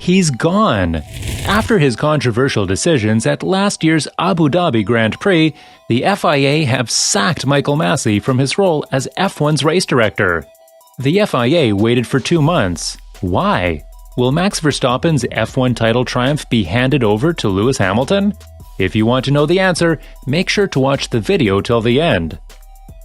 He's gone. After his controversial decisions at last year's Abu Dhabi Grand Prix, the FIA have sacked Michael Masi from his role as F1's race director. The FIA waited for 2 months. Why? Will Max Verstappen's F1 title triumph be handed over to Lewis Hamilton? If you want to know the answer, make sure to watch the video till the end.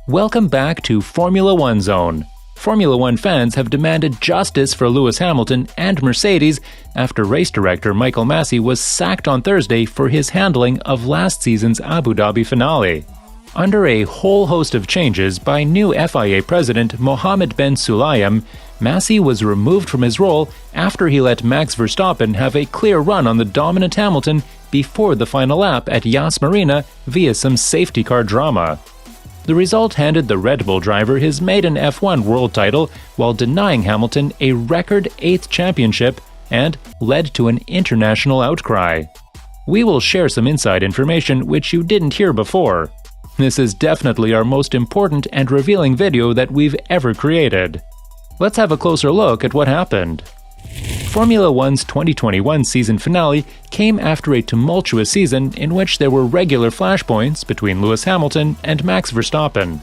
Welcome back to Formula One Zone. Formula One fans have demanded justice for Lewis Hamilton and Mercedes after race director Michael Masi was sacked on Thursday for his handling of last season's Abu Dhabi finale. Under a whole host of changes by new FIA president Mohammed Ben Sulayem, Masi was removed from his role after he let Max Verstappen have a clear run on the dominant Hamilton before the final lap at Yas Marina via some safety car drama. The result handed the Red Bull driver his maiden F1 world title while denying Hamilton a record 8th championship and led to an international outcry. We will share some inside information which you didn't hear before. This is definitely our most important and revealing video that we've ever created. Let's have a closer look at what happened. Formula One's 2021 season finale came after a tumultuous season in which there were regular flashpoints between Lewis Hamilton and Max Verstappen.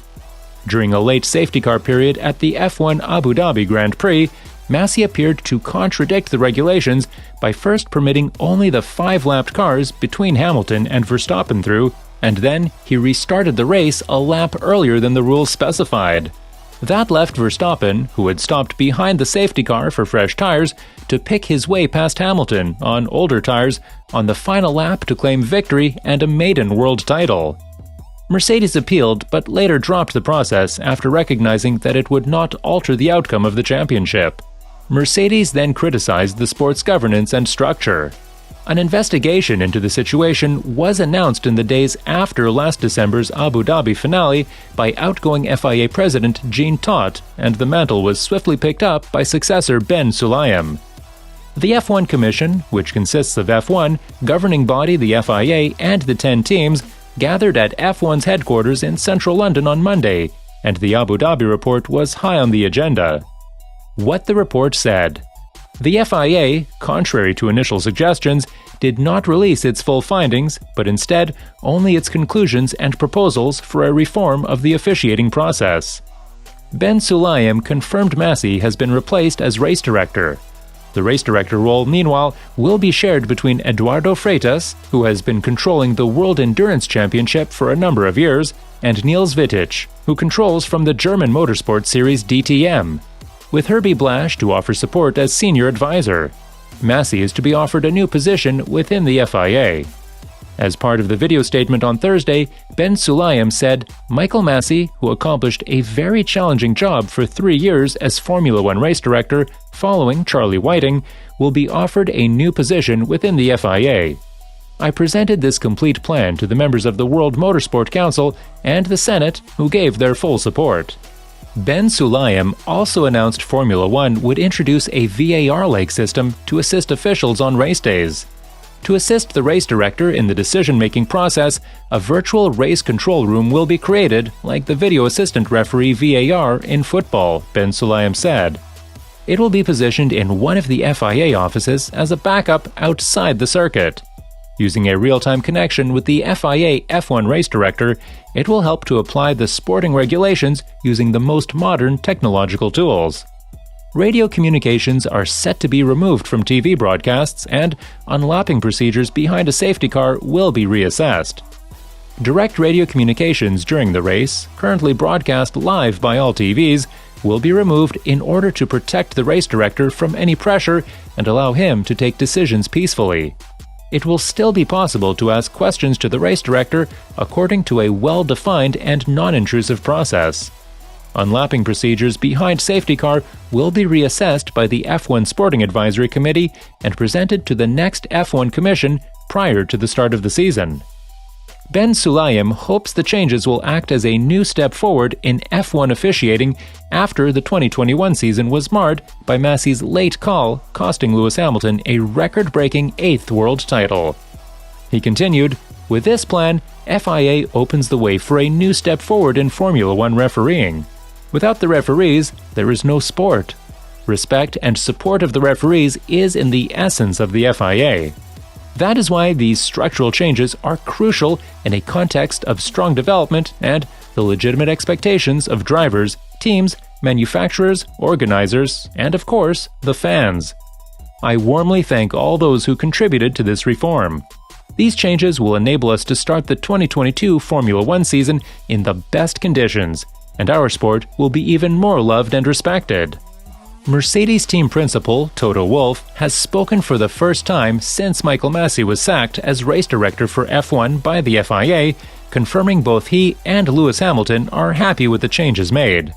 During a late safety car period at the F1 Abu Dhabi Grand Prix, Masi appeared to contradict the regulations by first permitting only the 5-lapped cars between Hamilton and Verstappen through, and then he restarted the race a lap earlier than the rules specified. That left Verstappen, who had stopped behind the safety car for fresh tires, to pick his way past Hamilton on older tires on the final lap to claim victory and a maiden world title. Mercedes appealed but later dropped the process after recognizing that it would not alter the outcome of the championship. Mercedes then criticized the sport's governance and structure. An investigation into the situation was announced in the days after last December's Abu Dhabi finale by outgoing FIA president Jean Todt, and the mantle was swiftly picked up by successor Ben Sulayem. The F1 Commission, which consists of F1, governing body the FIA, and the 10 teams, gathered at F1's headquarters in central London on Monday, and the Abu Dhabi report was high on the agenda. What the report said: the FIA, contrary to initial suggestions, did not release its full findings, but instead only its conclusions and proposals for a reform of the officiating process. Ben Sulayem confirmed Masi has been replaced as race director. The race director role, meanwhile, will be shared between Eduardo Freitas, who has been controlling the World Endurance Championship for a number of years, and Niels Wittich, who controls from the German motorsport series DTM, with Herbie Blasch to offer support as senior advisor. Masi is to be offered a new position within the FIA. As part of the video statement on Thursday, Ben Sulayem said, Michael Masi, who accomplished a very challenging job for 3 years as Formula One race director following Charlie Whiting, will be offered a new position within the FIA. I presented this complete plan to the members of the World Motorsport Council and the Senate, who gave their full support. Ben Sulayem also announced Formula One would introduce a VAR-like system to assist officials on race days. To assist the race director in the decision-making process, a virtual race control room will be created, like the video assistant referee VAR in football, Ben Sulayem said. It will be positioned in one of the FIA offices as a backup outside the circuit. Using a real-time connection with the FIA F1 race director, it will help to apply the sporting regulations using the most modern technological tools. Radio communications are set to be removed from TV broadcasts, and unlapping procedures behind a safety car will be reassessed. Direct radio communications during the race, currently broadcast live by all TVs, will be removed in order to protect the race director from any pressure and allow him to take decisions peacefully. It will still be possible to ask questions to the race director according to a well-defined and non-intrusive process. Unlapping procedures behind safety car will be reassessed by the F1 Sporting Advisory Committee and presented to the next F1 Commission prior to the start of the season. Ben Sulayem hopes the changes will act as a new step forward in F1 officiating after the 2021 season was marred by Masi's late call, costing Lewis Hamilton a record-breaking 8th world title. He continued, "With this plan, FIA opens the way for a new step forward in Formula One refereeing. Without the referees, there is no sport. respect and support of the referees is in the essence of the FIA. That is why these structural changes are crucial in a context of strong development and the legitimate expectations of drivers, teams, manufacturers, organizers, and of course, the fans. I warmly thank all those who contributed to this reform. These changes will enable us to start the 2022 Formula One season in the best conditions, and our sport will be even more loved and respected. Mercedes team principal Toto Wolff has spoken for the first time since Michael Masi was sacked as race director for F1 by the FIA, confirming both he and Lewis Hamilton are happy with the changes made.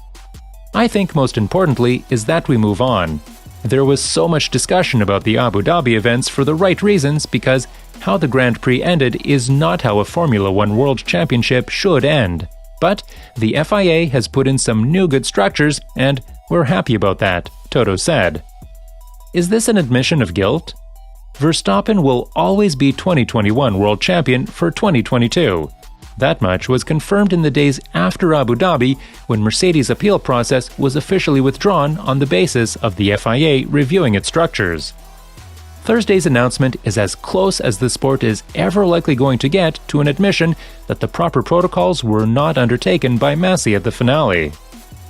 I think most importantly is that we move on. There was so much discussion about the Abu Dhabi events for the right reasons, because how the Grand Prix ended is not how a Formula One World Championship should end. But the FIA has put in some new good structures, and we're happy about that, Toto said. Is this an admission of guilt? Verstappen will always be 2021 World Champion for 2022. That much was confirmed in the days after Abu Dhabi, when Mercedes' appeal process was officially withdrawn on the basis of the FIA reviewing its structures. Thursday's announcement is as close as the sport is ever likely going to get to an admission that the proper protocols were not undertaken by Masi at the finale.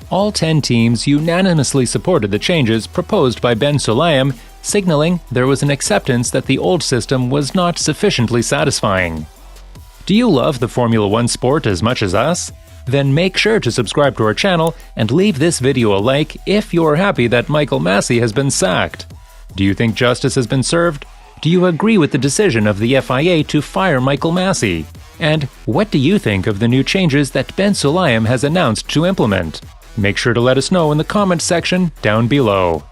All 10 teams unanimously supported the changes proposed by Ben Sulayem, signaling there was an acceptance that the old system was not sufficiently satisfying. Do you love the Formula One sport as much as us? Then make sure to subscribe to our channel and leave this video a like if you're happy that Michael Masi has been sacked. Do you think justice has been served? Do you agree with the decision of the FIA to fire Michael Masi? And what do you think of the new changes that Ben Sulayem has announced to implement? Make sure to let us know in the comments section down below.